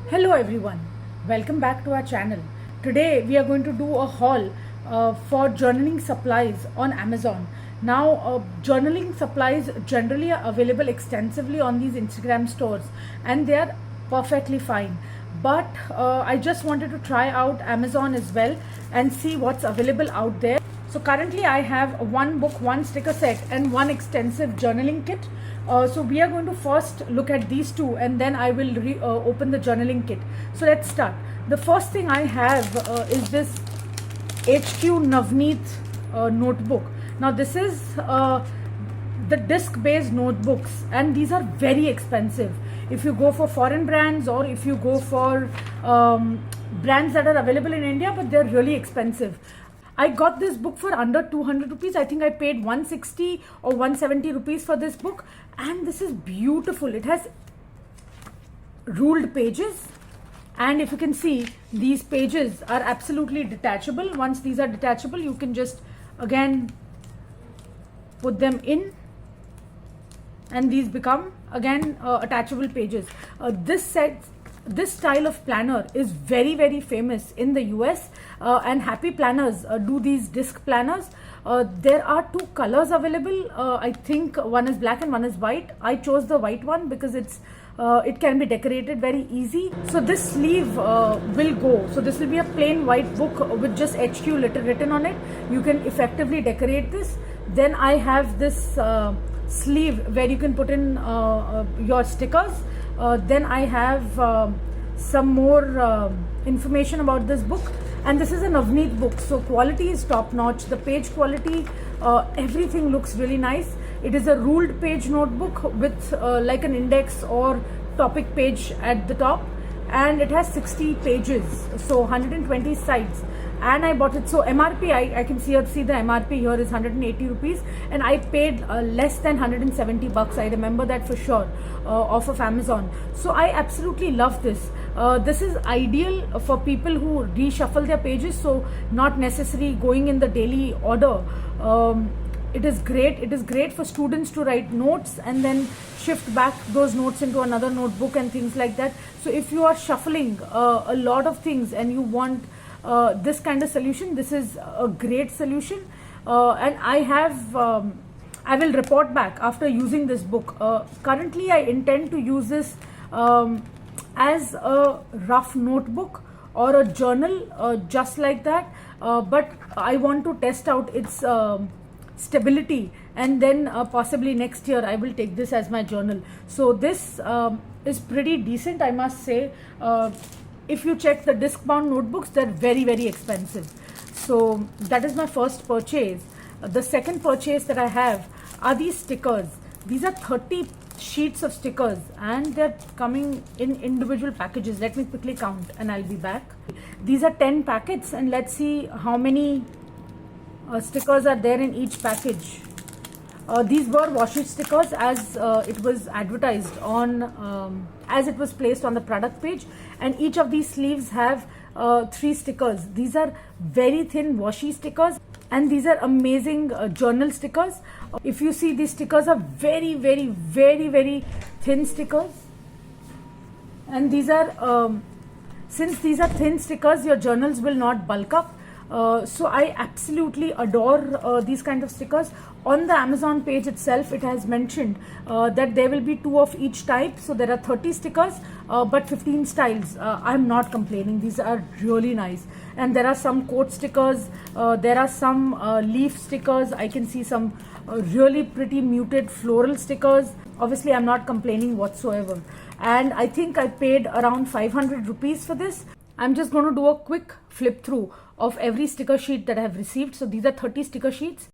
Hello everyone, welcome back to our channel. Today we are going to do a haul for journaling supplies on Amazon. Now journaling supplies generally are available extensively on these Instagram stores and they are perfectly fine. But I just wanted to try out Amazon as well and see what's available out there. So currently I have one book, one sticker set and one extensive journaling kit. So we are going to first look at these two and then I will open the journaling kit. So let's start. The first thing I have is this HQ Navneet notebook. Now this is the disc based notebooks and these are very expensive. If you go for foreign brands or if you go for brands that are available in India, but they're really expensive. I got this book for under 200 rupees. I think I paid 160 or 170 rupees for this book. And this is beautiful. It has ruled pages. And if you can see, these pages are absolutely detachable. Once these are detachable, you can just again put them in. And these become again attachable pages. This style of planner is very famous in the US and Happy Planners do these disc planners. There are two colors available. I think one is black and one is white. I chose the white one because it can be decorated very easy. So this sleeve will go. So this will be a plain white book with just HQ written on it. You can effectively decorate this. Then I have this sleeve where you can put in your stickers. Then I have some more information about this book, and this is a Navneet book, so quality is top notch. The page quality, everything looks really nice. It is a ruled page notebook with like an index or topic page at the top, and it has 60 pages, so 120 sides. And I bought it, so MRP, I can see the MRP here is 180 rupees and I paid less than 170 bucks. I remember that for sure, off of Amazon. So I absolutely love this. This is ideal for people who reshuffle their pages, so not necessarily going in the daily order. It is great for students to write notes and then shift back those notes into another notebook and things like that. So if you are shuffling a lot of things and you want this kind of solution, this is a great solution. And I will report back after using this book. Currently I intend to use this as a rough notebook or a journal, just like that, but I want to test out its stability, and then possibly next year I will take this as my journal. So this is pretty decent, I must say. If you check the disc bound notebooks, they're very expensive. So that is my first purchase. The second purchase that I have are these stickers. These are 30 sheets of stickers and they're coming in individual packages. Let me quickly count and I'll be back. These are 10 packets and let's see how many stickers are there in each package. These were washi stickers as it was advertised on, as it was placed on the product page, and each of these sleeves have 3 stickers. These are very thin washi stickers and these are amazing journal stickers. If you see, these stickers are very thin stickers, and these are since these are thin stickers, your journals will not bulk up. So I absolutely adore these kind of stickers. On the Amazon page itself, it has mentioned that there will be 2 of each type. So there are 30 stickers, but 15 styles. I'm not complaining. These are really nice. And there are some quote stickers. There are some leaf stickers. I can see some really pretty muted floral stickers. Obviously, I'm not complaining whatsoever. And I think I paid around 500 rupees for this. I'm just going to do a quick flip through of every sticker sheet that I have received. So these are 30 sticker sheets.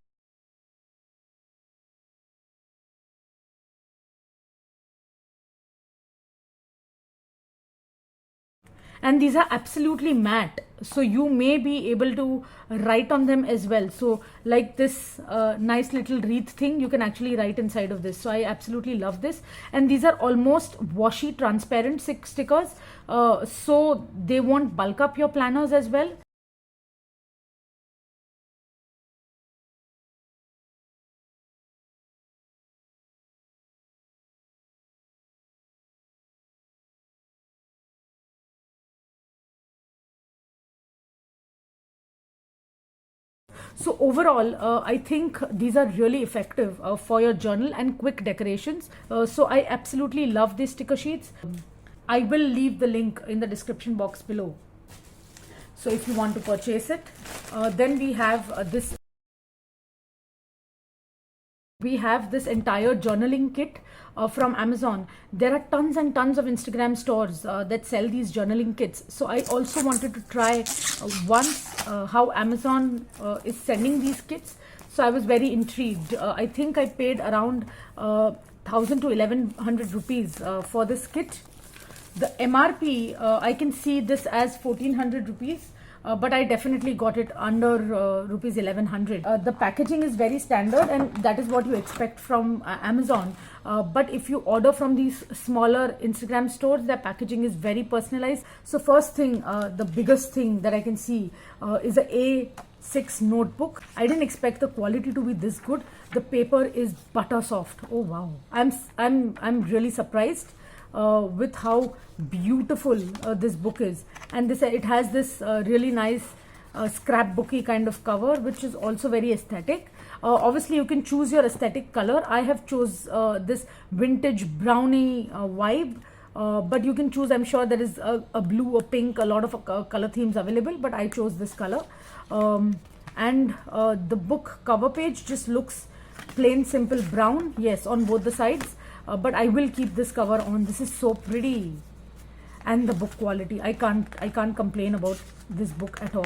And these are absolutely matte, so you may be able to write on them as well. So like this nice little wreath thing, you can actually write inside of this. So I absolutely love this. And these are almost washy transparent stickers, so they won't bulk up your planners as well. So overall, I think these are really effective for your journal and quick decorations. So I absolutely love these sticker sheets. I will leave the link in the description box below, so if you want to purchase it. Then we have this entire journaling kit from Amazon. There are tons and tons of Instagram stores that sell these journaling kits. So I also wanted to try once how Amazon is sending these kits. So I was very intrigued. I think I paid around 1000 to 1100 rupees for this kit. The MRP, I can see this as 1400 rupees. But I definitely got it under rupees 1100. The packaging is very standard, and that is what you expect from Amazon. But if you order from these smaller Instagram stores, their packaging is very personalized. So first thing, the biggest thing that I can see is a A6 notebook. I didn't expect the quality to be this good. The paper is butter soft. Oh wow! I'm really surprised with how beautiful this book is. And it has this really nice scrapbooky kind of cover, which is also very aesthetic. Obviously you can choose your aesthetic color. I have chose this vintage brownie vibe, but you can choose, I'm sure there is a blue, a pink, a lot of color themes available, but I chose this color. And the book cover page just looks plain simple brown, yes, on both the sides. But I will keep this cover on. This is so pretty. And the book quality, I can't complain about this book at all.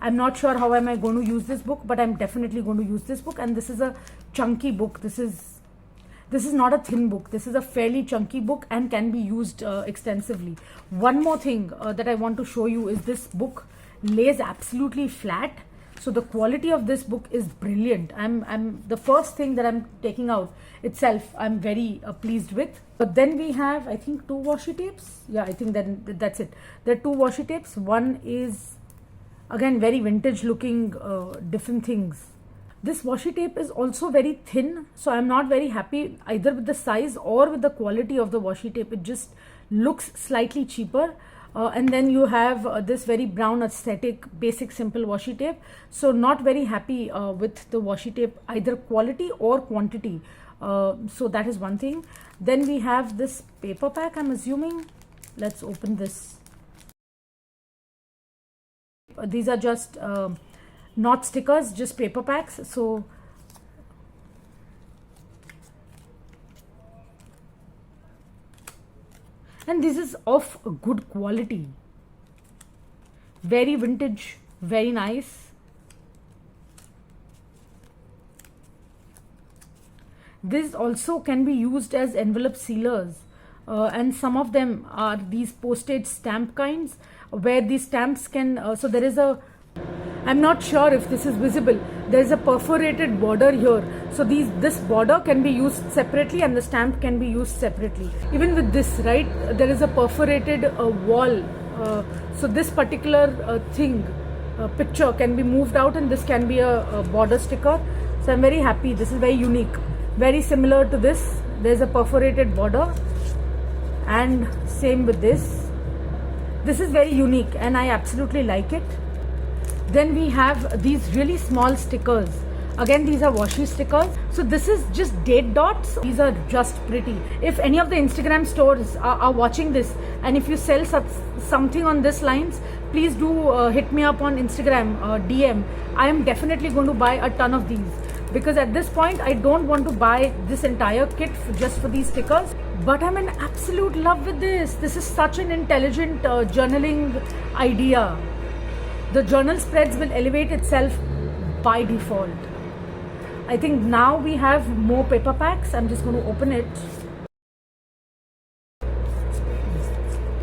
I'm not sure how am I going to use this book, but I'm definitely going to use this book. And this is a chunky book. This is not a thin book. This is a fairly chunky book and can be used extensively. One more thing that I want to show you is this book lays absolutely flat. So the quality of this book is brilliant. I'm the first thing that I'm taking out itself, I'm very pleased with. But then we have, I think, 2 washi tapes. Yeah, I think that's it. There are 2 washi tapes. One is again very vintage looking, different things. This washi tape is also very thin, so I'm not very happy either with the size or with the quality of the washi tape. It just looks slightly cheaper. And then you have this very brown aesthetic basic simple washi tape. So not very happy with the washi tape, either quality or quantity. So that is one thing. Then we have this paper pack, I'm assuming. Let's open this. These are just not stickers, just paper packs. So and this is of good quality, very vintage, very nice. This also can be used as envelope sealers, and some of them are these postage stamp kinds where these stamps can so there is a, I'm not sure if this is visible, there is a perforated border here. So this border can be used separately and the stamp can be used separately. Even with this, right, there is a perforated wall. So this particular picture can be moved out and this can be a border sticker. So I'm very happy. This is very unique. Very similar to this. There's a perforated border. And same with this. This is very unique and I absolutely like it. Then we have these really small stickers. Again, these are washi stickers. So this is just date dots. These are just pretty. If any of the Instagram stores are watching this and if you sell something on this lines, please do hit me up on Instagram DM. I am definitely going to buy a ton of these because at this point I don't want to buy this entire kit just for these stickers. But I'm in absolute love with this. This is such an intelligent journaling idea. The journal spreads will elevate itself by default. I think now we have more paper packs. I'm just going to open it.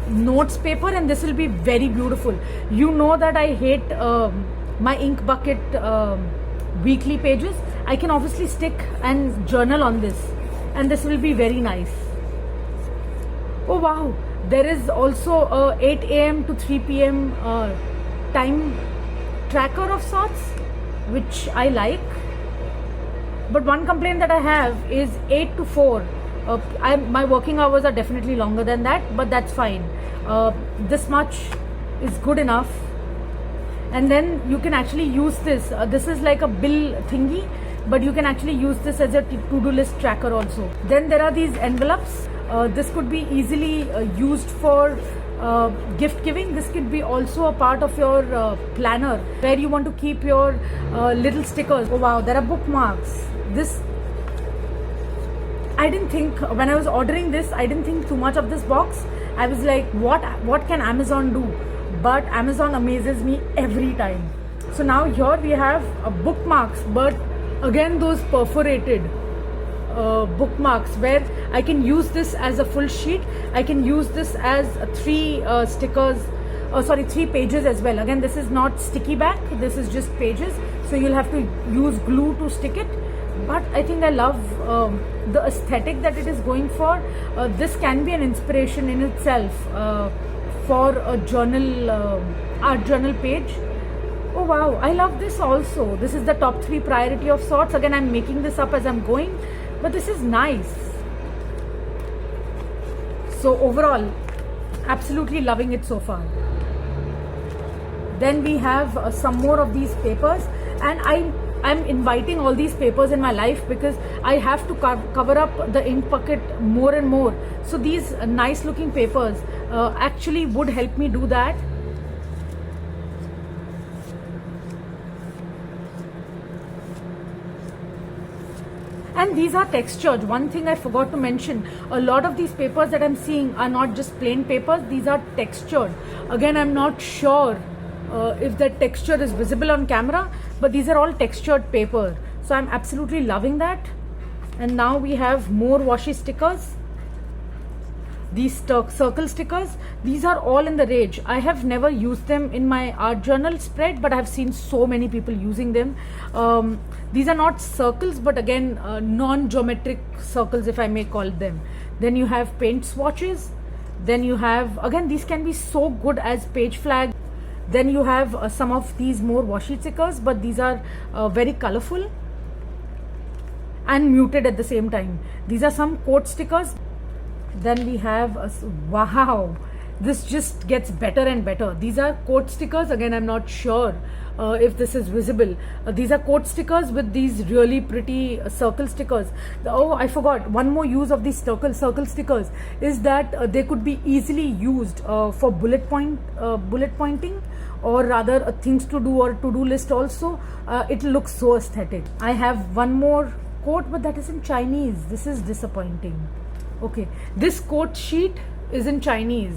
Notes paper, and this will be very beautiful. You know that I hate my ink bucket weekly pages. I can obviously stick and journal on this, and this will be very nice. Oh wow, there is also a 8 a.m. to 3 p.m. Time tracker of sorts, which I like. But one complaint that I have is 8 to 4. My working hours are definitely longer than that, but that's fine. This much is good enough. and then you can actually use this. This is like a bill thingy, but you can actually use this as a to-do list tracker also. Then there are these envelopes. This could be easily used for gift giving. This could be also a part of your planner where you want to keep your little stickers. Oh wow, there are bookmarks. This, I didn't think, when I was ordering this, I didn't think too much of this box. I was like, what can Amazon do? But Amazon amazes me every time. So now here we have bookmarks, but again those perforated bookmarks where I can use this as a full sheet. I can use this as three stickers, three pages as well. Again, this is not sticky back, this is just pages, so you'll have to use glue to stick it. But I think I love the aesthetic that it is going for. This can be an inspiration in itself for a journal, art journal page. Oh wow, I love this also. This is the top 3 priority of sorts. Again, I'm making this up as I'm going, but this is nice. So overall, absolutely loving it so far. Then we have some more of these papers, and I'm inviting all these papers in my life because I have to cover up the ink bucket more and more. So these nice looking papers actually would help me do that. And these are textured. One thing I forgot to mention, a lot of these papers that I'm seeing are not just plain papers, these are textured. Again, I'm not sure if the texture is visible on camera, but these are all textured paper. So I'm absolutely loving that. And now we have more washi stickers. These circle stickers, these are all in the rage. I have never used them in my art journal spread, but I've seen so many people using them. These are not circles, but again non-geometric circles, if I may call them. Then you have paint swatches. Then you have, again, these can be so good as page flag. Then you have some of these more washi stickers, but these are very colorful and muted at the same time. These are some quote stickers. Then we have wow, this just gets better and better. These are quote stickers. Again, I'm not sure if this is visible. These are quote stickers with these really pretty circle stickers. Oh, I forgot, one more use of these circle stickers is that they could be easily used for bullet pointing, or rather things to do or to-do list also. It looks so aesthetic. I have one more quote, but that is in Chinese. This is disappointing. Okay, this quote sheet is in Chinese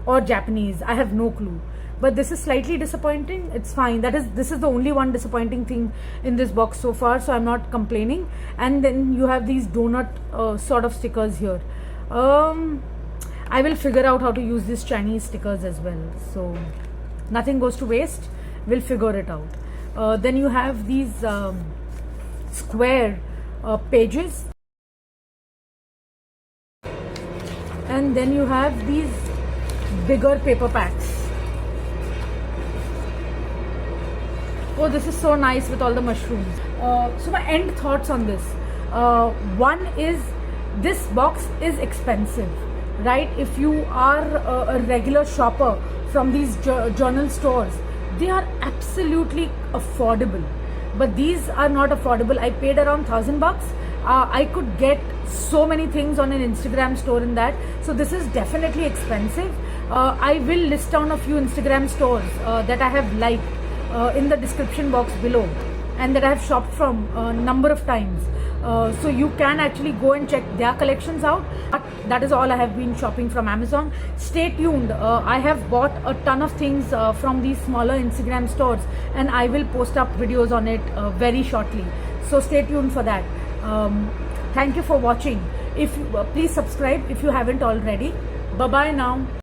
or Japanese, I have no clue, but this is slightly disappointing. It's fine. This is the only one disappointing thing in this box so far, so I'm not complaining. And then you have these donut sort of stickers here. I will figure out how to use these Chinese stickers as well, so nothing goes to waste. We'll figure it out. Then you have these square pages. And then you have these bigger paper packs. Oh, this is so nice with all the mushrooms. So my end thoughts on this. One is, this box is expensive, right? If you are a regular shopper from these journal stores, they are absolutely affordable. But these are not affordable. I paid around $1,000. I could get so many things on an Instagram store in that. So this is definitely expensive. I will list down a few Instagram stores that I have liked in the description box below, and that I have shopped from a number of times. So you can actually go and check their collections out. But that is all I have been shopping from Amazon. Stay tuned. I have bought a ton of things from these smaller Instagram stores, and I will post up videos on it very shortly. So stay tuned for that. Thank you for watching. If please subscribe if you haven't already. Bye bye now.